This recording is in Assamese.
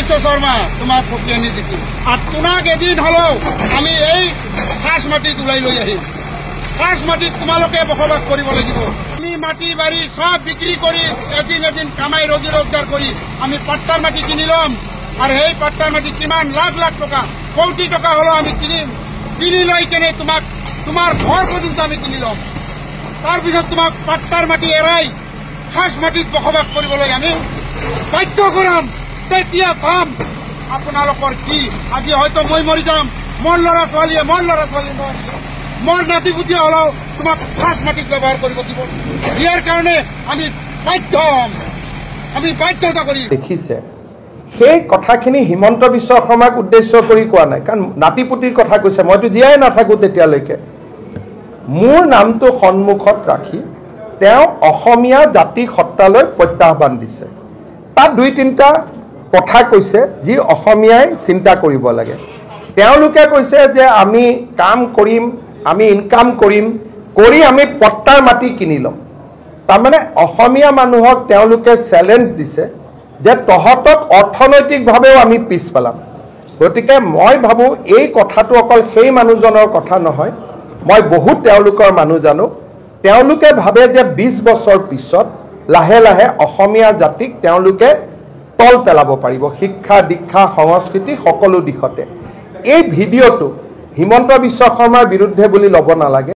বিশ্ব শর্মা তোমাক ফকিয়ে নি দিছিল আর তোমাক এদিন হলেও আমি এই খাস মাটিত ওলাই লৈ আহিম খাস মাটিত তোমালোকে বসবাস কৰিব লাগিব আমি মাটি বাড়ি সব বিক্ৰি কৰি এদিন কামাই ৰোজি ৰোজগাৰ কৰি আমি পাট্টার মাটি কিনি লম আর এই পাট্টার মাটি কিমান লাখ লাখ টাকা কোটি টাকা হলো আমি কিনিম কিনি লৈ কেনে তোমাক তোমার ঘর পর্যন্ত আমি কিনি লম তাৰপিছত তোমাক পাট্টাৰ মাটি এৰাই খাস মাটিত বসবাস কৰিবলৈ আমি বাধ্য কৰাম তেতিয়া চাম আপোনালোকৰ কি আজি হয়তো মই মৰি যাম মোৰ ল'ৰা ছোৱালীয়ে মোৰ নাতি পুতি হলেও তোমাক খাস মাটিত ব্যৱহাৰ কৰিব দিব ইয়াৰ কাৰণে আমি বাধ্য হ'ম আমি বাধ্যতা কৰি দেখিছে সেই কথাখিনি হিমন্ত বিশ্ব শৰ্মাক উদ্দেশ্য কৰি কোৱা নাই কাৰণ নাতিপুতিৰ কথা কৈছে মইতো জীয়াই নাথাকো তেতিয়ালৈকে মোৰ নামটো সন্মুখত ৰাখি তেওঁ অসমীয়া জাতি সত্তালৈ প্ৰত্যাহ্বান দিছে তাত দুই তিনিটা কথা কৈছে যি অসমীয়াই চিন্তা কৰিব লাগে তেওঁলোকে কৈছে যে আমি কাম কৰিম আমি ইনকাম কৰিম কৰি আমি পট্টাৰ মাটি কিনি লম তাৰমানে অসমীয়া মানুহক তেওঁলোকে চ্যালেঞ্জ দিছে যে তহতক অৰ্থনৈতিকভাৱেও আমি পিছ পেলাম গতিকে মই ভাবো এই কথাটো অকল সেই মানুহজনৰ কথা নহয় মই বহুত তেওঁলোকৰ মানুহ জানো তেওঁলোকে ভাবে যে 20 বছৰ পিছত লাহে লাহে অসমীয়া জাতিক তেওঁলোকে তল পেলাব পাৰিব শিক্ষা দীক্ষা সংস্কৃতি সকলো দিশতে এই ভিডিঅ'টো হিমন্ত বিশ্ব শৰ্মাৰ বিৰুদ্ধে বুলি ল'ব নালাগে